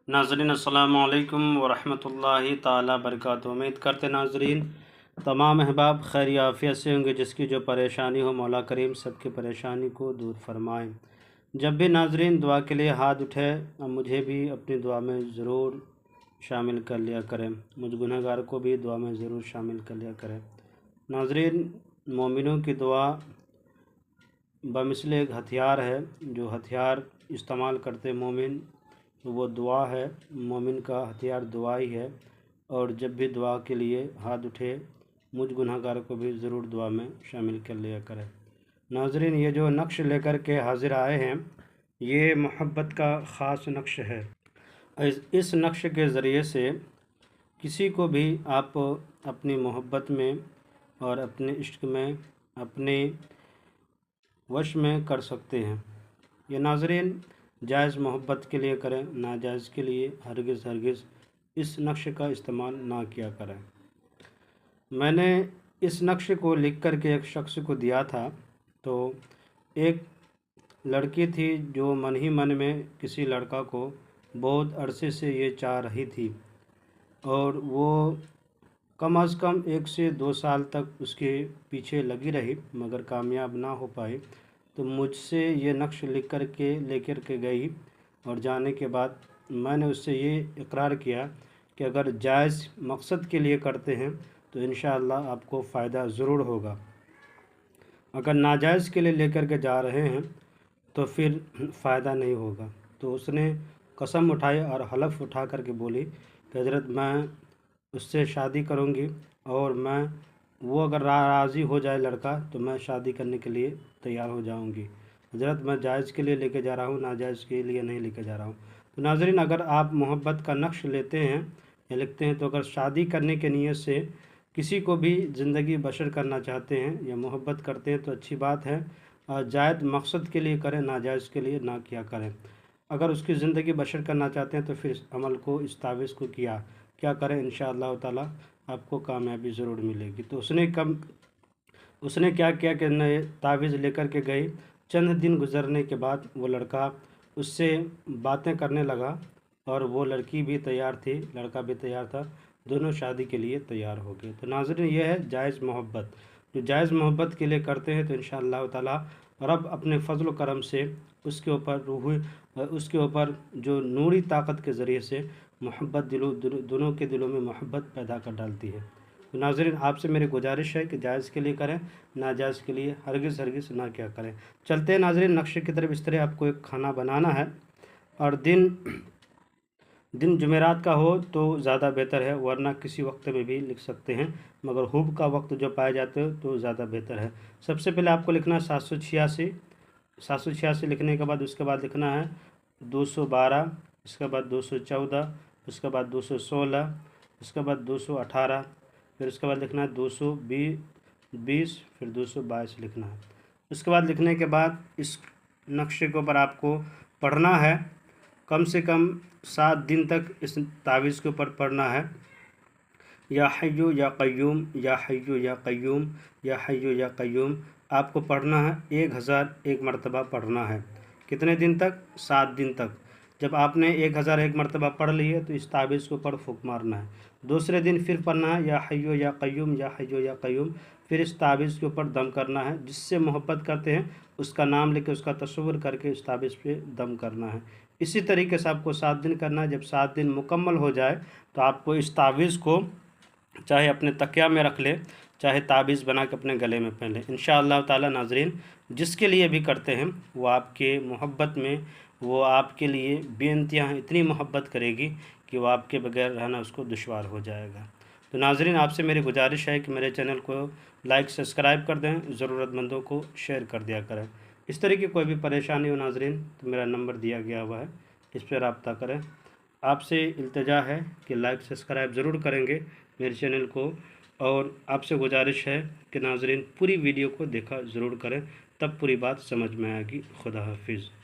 नाज़रीन अस्सलामु अलैकुम वरहमतुल्लाहि ताला बरकातुहू। उम्मीद करते नाज़रीन तमाम अहबाब खैर आफ़ियत से होंगे। जिसकी जो परेशानी हो मौला करीम सबकी परेशानी को दूर फरमाएँ। जब भी नाज़रीन दुआ के लिए हाथ उठे मुझे भी अपनी दुआ में ज़रूर शामिल कर लिया करें, मुझ गुनहगार को भी दुआ में ज़रूर शामिल कर लिया करें। नाज़रीन, मोमिनों की दुआ बमिसल एक हथियार है। जो हथियार इस्तेमाल करते मोमिन तो वो दुआ है। मोमिन का हथियार दुआ ही है। और जब भी दुआ के लिए हाथ उठे मुझ गुनहगार को भी ज़रूर दुआ में शामिल कर लिया करें। नाज़रीन, ये जो नक्श लेकर के हाज़िर आए हैं ये मोहब्बत का ख़ास नक्श है। इस नक्श के ज़रिए से किसी को भी आप अपनी मोहब्बत में और अपने इश्क में अपने वश में कर सकते हैं। ये नाज़रीन जायज़ मोहब्बत के लिए करें, नाजायज़ के लिए हरगिज़ इस नक्श का इस्तेमाल ना किया करें। मैंने इस नक्श को लिख कर के एक शख्स को दिया था। तो एक लड़की थी जो मन ही मन में किसी लड़का को बहुत अरसे से ये चाह रही थी और वो कम अज़ कम 1 से 2 साल तक उसके पीछे लगी रही मगर कामयाब ना हो पाई। तो मुझसे ये नक्श लिख कर के लेकर के गई और जाने के बाद मैंने उससे ये इकरार किया कि अगर जायज़ मकसद के लिए करते हैं तो इंशाअल्लाह आपको फ़ायदा ज़रूर होगा। अगर नाजायज़ के लिए लेकर के जा रहे हैं तो फिर फ़ायदा नहीं होगा। तो उसने कसम उठाई और हलफ उठा कर के बोली कि हज़रत मैं उससे शादी करूंगी और मैं वो अगर राज़ी हो जाए लड़का तो मैं शादी करने के लिए तैयार हो जाऊंगी। हज़रत मैं जायज़ के लिए लेके जा रहा हूँ, नाजायज़ के लिए नहीं लेके जा रहा हूँ। तो नाज़रीन, अगर आप मोहब्बत का नक्श लेते हैं या लिखते हैं तो अगर शादी करने के नीयत से किसी को भी ज़िंदगी बसर करना चाहते हैं या मोहब्बत करते हैं तो अच्छी बात है। जायज़ मकसद के लिए करें, नाजायज़ के लिए ना किया करें। अगर उसकी ज़िंदगी बसर करना चाहते हैं तो फिर इस अमल को, इस तावीज़ को क्या करें, इंशाअल्लाह ताला आपको कामयाबी ज़रूर मिलेगी। तो उसने क्या किया कि नए तावीज़ लेकर के गई। चंद दिन गुजरने के बाद वो लड़का उससे बातें करने लगा और वो लड़की भी तैयार थी, लड़का भी तैयार था, दोनों शादी के लिए तैयार हो गए। तो नाज़रीन, ये है जायज़ मोहब्बत। जो जायज़ मोहब्बत के लिए करते हैं तो इंशाअल्लाह ताला रब अपने फ़ज़ल करम से उसके ऊपर जो नूरी ताकत के ज़रिए से मोहब्बत दोनों के दिलों में मोहब्बत पैदा कर डालती है। तो नाज़रीन, आपसे मेरी गुजारिश है कि जायज़ के लिए करें, नाजायज़ के लिए हरगिज़ ना क्या करें। चलते हैं नाज़रीन नक्शे की तरफ। इस तरह आपको एक खाना बनाना है और दिन जुमेरात का हो तो ज़्यादा बेहतर है, वरना किसी वक्त में भी लिख सकते हैं मगर हुब का वक्त जो पाए जाते हो तो ज़्यादा बेहतर है। सबसे पहले आपको लिखना है 786 लिखने के बाद उसके बाद लिखना है 212, इसके बाद 214, उसके बाद 216, उसके बाद 218, फिर उसके बाद लिखना है 220, फिर 222 लिखना है। उसके बाद लिखने के बाद इस नक्शे के ऊपर आपको पढ़ना है, कम से कम 7 दिन तक इस तावीज़ के ऊपर पढ़ना है। या हय्यु या क़य्यूम, या हय्यु या क़य्यूम, या हय्यु या क़य्यूम आपको पढ़ना है। 1001 मरतबा पढ़ना है। कितने दिन तक? 7 दिन तक। जब आपने 1001 मरतबा पढ़ ली है तो इस तावीज़ के ऊपर फूंक मारना है। दूसरे दिन फिर पढ़ना है या हय्यु या क़य्यूम, या हय्यु या क़य्यूम, फिर इस तावीज़ के ऊपर दम करना है। जिससे मोहब्बत करते हैं उसका नाम लेके उसका तस्वुर करके इस तावीज़ पे दम करना है। इसी तरीके से आपको 7 दिन करना है। जब 7 दिन मुकम्मल हो जाए तो आपको इस तावीज़ को चाहे अपने तकिया में रख ले, चाहे ताबीज़ बना के अपने गले में पहन ले। इंशाअल्लाह ताला नाज़रीन, जिसके लिए भी करते हैं वो आपके मोहब्बत में, वो आपके लिए बेइंतहा इतनी मोहब्बत करेगी कि वो आपके बगैर रहना उसको दुश्वार हो जाएगा। तो नाज़रीन, आपसे मेरी गुजारिश है कि मेरे चैनल को लाइक सब्सक्राइब कर दें, ज़रूरतमंदों को शेयर कर दिया करें। इस तरह की कोई भी परेशानी हो नाज़रीन तो मेरा नंबर दिया गया हुआ है, इस पर रब्ता करें। आपसे इल्तिजा है कि लाइक सब्सक्राइब ज़रूर करेंगे मेरे चैनल को, और आपसे गुजारिश है कि नाज़रीन पूरी वीडियो को देखा ज़रूर करें, तब पूरी बात समझ में आएगी। खुदा हाफिज़।